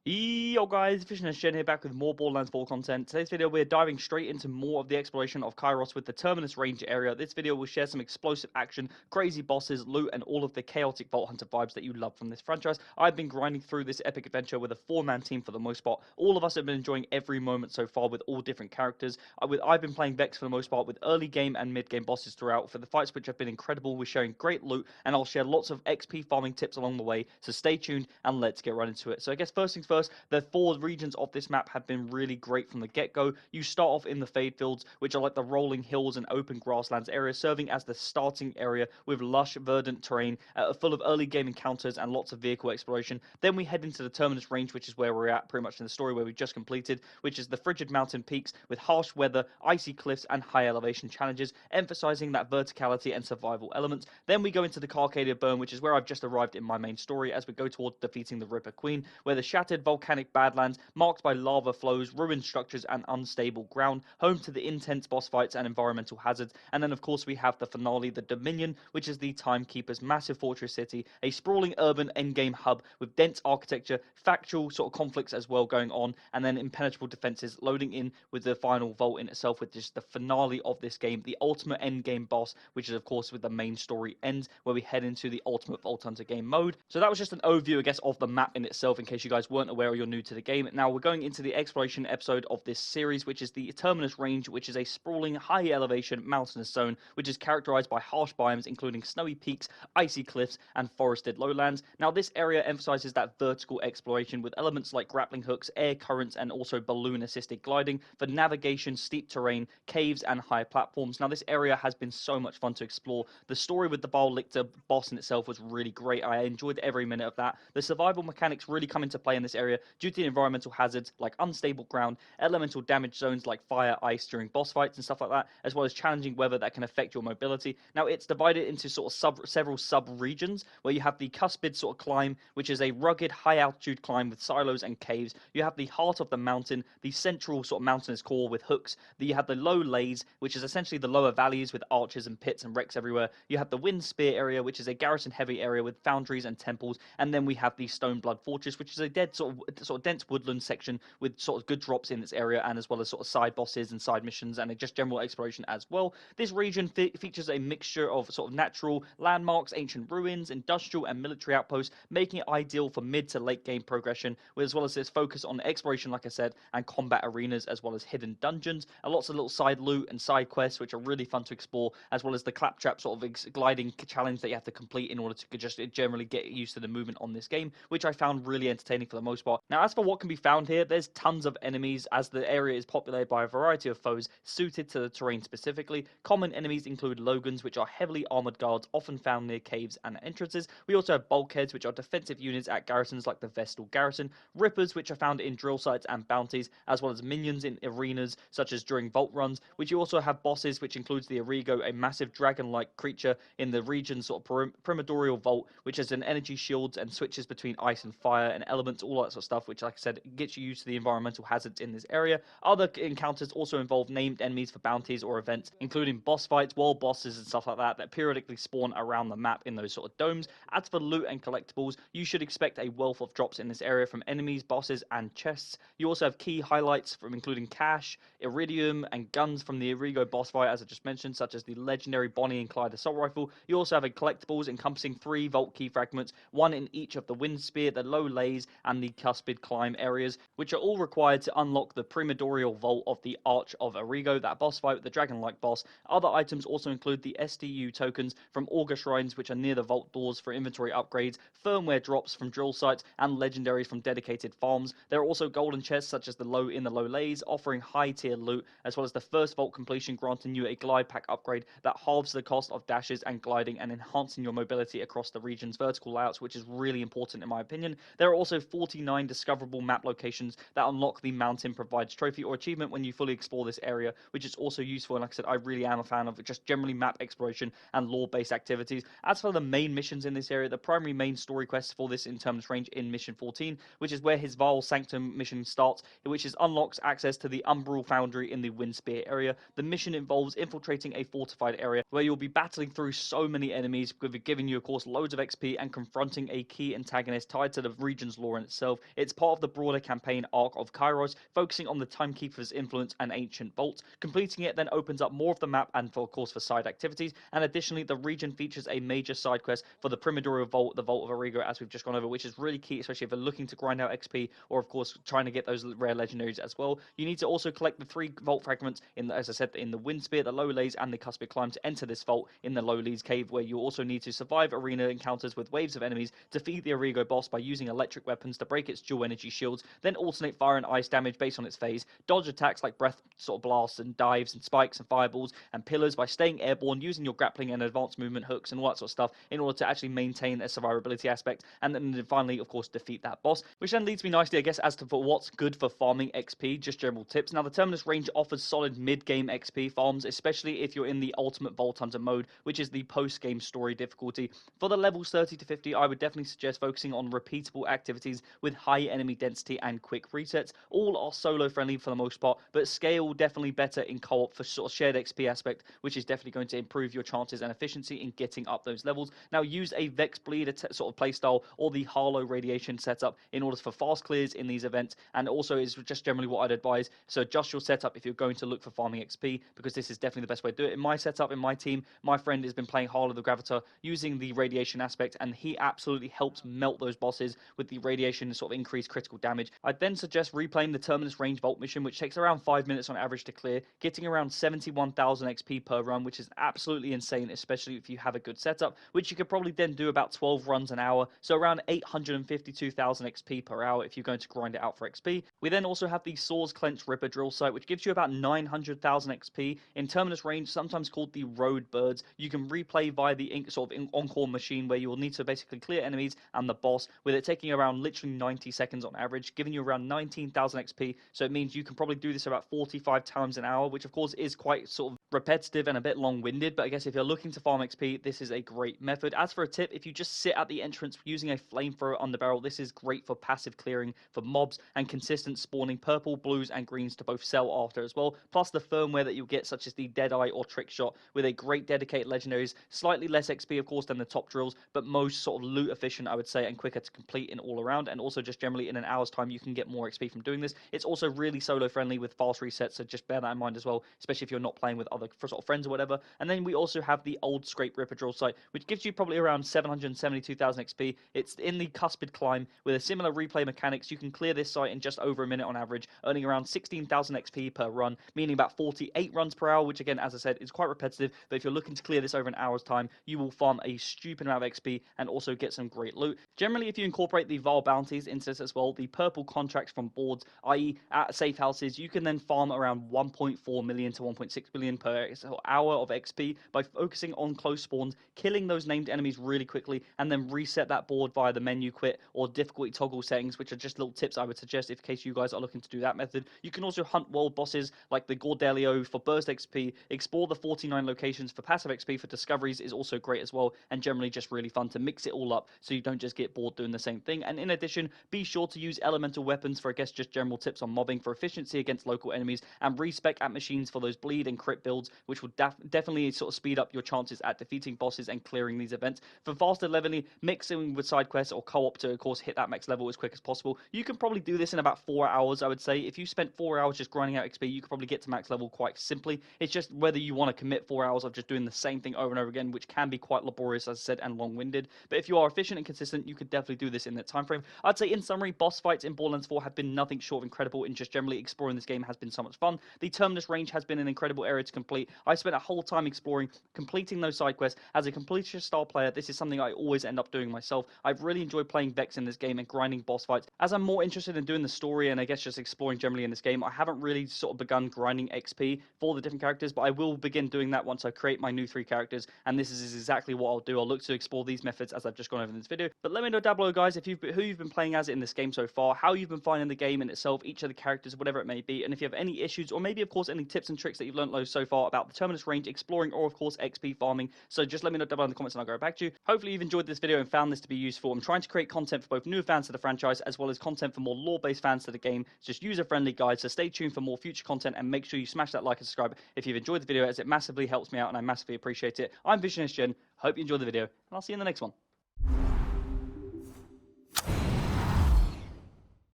Yo guys, Fishing and Shen here back with more Borderlands 4 content. Today's video we're diving straight into more of the exploration of Kairos with the Terminus Range area. This video will share some explosive action, crazy bosses, loot, and all of the chaotic Vault Hunter vibes that you love from this franchise. I've been grinding through this epic adventure with a 4-man team for the most part. All of us have been enjoying every moment so far with all different characters. I've been playing Vex for the most part with early game and mid game bosses throughout for the fights which have been incredible. We're sharing great loot and I'll share lots of XP farming tips along the way. So stay tuned and let's get right into it. So I guess first things first, the 4 regions of this map have been really great from the get-go. You start off in the Fade Fields, which are like the rolling hills and open grasslands area, serving as the starting area with lush, verdant terrain, full of early game encounters and lots of vehicle exploration. Then we head into the Terminus Range, which is where we're at pretty much in the story where we just completed, which is the frigid mountain peaks with harsh weather, icy cliffs, and high elevation challenges, emphasizing that verticality and survival elements. Then we go into the Carcadia Burn, which is where I've just arrived in my main story as we go towards defeating the Ripper Queen, where the shattered volcanic badlands marked by lava flows, ruined structures, and unstable ground, home to the intense boss fights and environmental hazards. And then, of course, we have the finale, the Dominion, which is the Timekeeper's massive fortress city, a sprawling urban endgame hub with dense architecture, factual sort of conflicts as well going on, and then impenetrable defenses loading in with the final vault in itself, with just the finale of this game, the ultimate endgame boss, which is, of course, with the main story ends, where we head into the ultimate Vault Hunter game mode. So that was just an overview, I guess, of the map in itself, in case you guys weren't aware or you're new to the game. Now we're going into the exploration episode of this series, which is the Terminus Range, which is a sprawling, high elevation mountainous zone, which is characterized by harsh biomes, including snowy peaks, icy cliffs, and forested lowlands. Now this area emphasizes that vertical exploration with elements like grappling hooks, air currents, and also balloon-assisted gliding for navigation, steep terrain, caves, and high platforms. Now this area has been so much fun to explore. The story with the Baal Lictor boss in itself was really great. I enjoyed every minute of that. The survival mechanics really come into play in this area due to the environmental hazards like unstable ground, elemental damage zones like fire, ice during boss fights and stuff like that, as well as challenging weather that can affect your mobility. Now it's divided into sort of several sub-regions, where you have the cuspid sort of climb, which is a rugged high altitude climb with silos and caves. You have the heart of the mountain, the central sort of mountainous core with hooks. You have the low lays, which is essentially the lower valleys with arches and pits and wrecks everywhere. You have the wind spear area, which is a garrison heavy area with foundries and temples, and then we have the Stone Blood Fortress, which is a dead sort of dense woodland section with sort of good drops in this area, and as well as sort of side bosses and side missions and just general exploration as well. This region features a mixture of sort of natural landmarks, ancient ruins, industrial and military outposts, making it ideal for mid to late game progression, as well as this focus on exploration, like I said, and combat arenas, as well as hidden dungeons, and lots of little side loot and side quests which are really fun to explore, as well as the claptrap sort of gliding challenge that you have to complete in order to just generally get used to the movement on this game, which I found really entertaining for the most part. Now as for what can be found here, there's tons of enemies, as the area is populated by a variety of foes suited to the terrain specifically. Common enemies include Logans, which are heavily armored guards often found near caves and entrances. We also have bulkheads, which are defensive units at garrisons like the Vestal Garrison, Rippers, which are found in drill sites and bounties, as well as minions in arenas such as during vault runs, which you also have bosses, which includes the Origo, a massive dragon-like creature in the region's sort of primordial vault, which has an energy shields and switches between ice and fire and elements, all that sort of stuff, which, like I said, gets you used to the environmental hazards in this area. Other encounters also involve named enemies for bounties or events, including boss fights, world bosses, and stuff like that periodically spawn around the map in those sort of domes. As for loot and collectibles, you should expect a wealth of drops in this area from enemies, bosses, and chests. You also have key highlights from including cash, iridium, and guns from the Origo boss fight, as I just mentioned, such as the legendary Bonnie and Clyde assault rifle. You also have a collectibles encompassing 3 vault key fragments, one in each of the wind spear, the low lays, and the cuspid climb areas, which are all required to unlock the primordial vault of the Arch of Origo, that boss fight with the dragon-like boss. Other items also include the STU tokens from Augur shrines, which are near the vault doors for inventory upgrades, firmware drops from drill sites, and legendaries from dedicated farms. There are also golden chests such as the low lays, offering high tier loot, as well as the first vault completion granting you a glide pack upgrade that halves the cost of dashes and gliding and enhancing your mobility across the region's vertical layouts, which is really important in my opinion. There are also 49 discoverable map locations that unlock the mountain provides trophy or achievement when you fully explore this area, which is also useful. And like I said, I really am a fan of just generally map exploration and lore-based activities. As for the main missions in this area, the primary main story quest for this in Terminus Range in Mission 14, which is where his Vaal Sanctum mission starts, which is unlocks access to the Umbral Foundry in the Windspear area. The mission involves infiltrating a fortified area where you'll be battling through so many enemies, giving you, of course, loads of XP and confronting a key antagonist tied to the region's lore in itself. itself. It's part of the broader campaign arc of Kairos, focusing on the Timekeeper's influence and ancient vaults. Completing it then opens up more of the map and, of course, for side activities. And additionally, the region features a major side quest for the Primordial Vault, the Vault of Arrigo, as we've just gone over, which is really key, especially if you're looking to grind out XP or, of course, trying to get those rare legendaries as well. You need to also collect the 3 vault fragments, as I said, in the Wind Spear, the Low Lays, and the Cuspid Climb to enter this vault in the Low Leys Cave, where you also need to survive arena encounters with waves of enemies, defeat the Arrigo boss by using electric weapons to break its dual energy shields, then alternate fire and ice damage based on its phase, dodge attacks like breath sort of blasts and dives and spikes and fireballs and pillars by staying airborne, using your grappling and advanced movement hooks and all that sort of stuff in order to actually maintain a survivability aspect, and then finally, of course, defeat that boss, which then leads me nicely, I guess, as to for what's good for farming XP, just general tips. Now, the Terminus range offers solid mid-game XP farms, especially if you're in the Ultimate Vault Hunter mode, which is the post-game story difficulty. For the levels 30 to 50, I would definitely suggest focusing on repeatable activities with high enemy density and quick resets. All are solo friendly for the most part, but scale definitely better in co-op for sort of shared XP aspect, which is definitely going to improve your chances and efficiency in getting up those levels. Now, use a Vex Bleed sort of playstyle or the Harlow Radiation setup in order for fast clears in these events, and also is just generally what I'd advise. So adjust your setup if you're going to look for farming XP, because this is definitely the best way to do it. In my setup, in my team, my friend has been playing Harlow the Gravitor using the radiation aspect, and he absolutely helps melt those bosses with the radiation sort of increased critical damage. I'd then suggest replaying the Terminus Range Vault mission, which takes around 5 minutes on average to clear, getting around 71,000 XP per run, which is absolutely insane, especially if you have a good setup, which you could probably then do about 12 runs an hour, so around 852,000 XP per hour if you're going to grind it out for XP. We then also have the Swords Clench Ripper drill site, which gives you about 900,000 XP. In Terminus Range, sometimes called the Road Birds, you can replay via the sort of encore machine, where you will need to basically clear enemies and the boss, with it taking around literally 90 seconds on average, giving you around 19,000 XP, so it means you can probably do this about 45 times an hour, which of course is quite sort of repetitive and a bit long-winded, but I guess if you're looking to farm XP, this is a great method. As for a tip, if you just sit at the entrance using a flamethrower underbarrel, this is great for passive clearing for mobs and consistent spawning purple, blues, and greens to both sell after as well, plus the firmware that you'll get, such as the Deadeye or Trick Shot, with a great dedicated legendaries, slightly less XP of course than the top drills, but most sort of loot efficient, I would say, and quicker to complete in all around, and also just generally in an hour's time you can get more XP from doing this. It's also really solo friendly with fast resets, so just bear that in mind as well, especially if you're not playing with other sort of friends or whatever. And then we also have the Old Scrape Ripper drill site, which gives you probably around 772,000 XP. It's in the Cuspid Climb with a similar replay mechanics. You can clear this site in just over a minute on average, earning around 16,000 XP per run, meaning about 48 runs per hour, which again, as I said, is quite repetitive, but if you're looking to clear this over an hour's time, you will farm a stupid amount of XP and also get some great loot. Generally, if you incorporate the Val bounties into this as well, the purple contracts from boards, i.e. at safe houses, you can then farm around 1.4 million to 1.6 billion per hour of XP by focusing on close spawns, killing those named enemies really quickly, and then reset that board via the menu quit or difficulty toggle settings, which are just little tips I would suggest in case you guys are looking to do that method. You can also hunt world bosses like the Gordelio for burst XP, explore the 49 locations for passive XP for discoveries is also great as well, and generally just really fun to mix it all up so you don't just get bored doing the same thing. And in addition, be sure to use elemental weapons for, I guess, just general tips on mobbing for efficiency against local enemies, and respec at machines for those bleed and crit builds, which will definitely sort of speed up your chances at defeating bosses and clearing these events. For faster leveling, mixing with side quests or co-op to, of course, hit that max level as quick as possible. You can probably do this in about 4 hours, I would say. If you spent 4 hours just grinding out XP, you could probably get to max level quite simply. It's just whether you want to commit 4 hours of just doing the same thing over and over again, which can be quite laborious, as I said, and long-winded. But if you are efficient and consistent, you could definitely do this in that time frame. I'd say, in summary, boss fights in Borderlands 4 have been nothing short of incredible, and just generally exploring this game has been so much fun. The Terminus range has been an incredible area to complete. I spent a whole time exploring, completing those side quests. As a completionist style player, this is something I always end up doing myself. I've really enjoyed playing Vex in this game and grinding boss fights. As I'm more interested in doing the story and I guess just exploring generally in this game, I haven't really sort of begun grinding XP for the different characters, but I will begin doing that once I create my new 3 characters, and this is exactly what I'll do. I'll look to explore these methods as I've just gone over in this video. But let me know down below, guys, if who you've been playing as in this game so far, how you've been finding the game in itself, each of the characters, whatever it may be, and if you have any issues, or maybe, of course, any tips and tricks that you've learned so far about the Terminus range, exploring, or, of course, XP farming. So just let me know down below in the comments and I'll go back to you. Hopefully you've enjoyed this video and found this to be useful. I'm trying to create content for both newer fans to the franchise as well as content for more lore-based fans to the game. It's just user-friendly guides, so stay tuned for more future content, and make sure you smash that like and subscribe if you've enjoyed the video, as it massively helps me out and I massively appreciate it. I'm Visionist Gen. Hope you enjoyed the video, and I'll see you in the next one.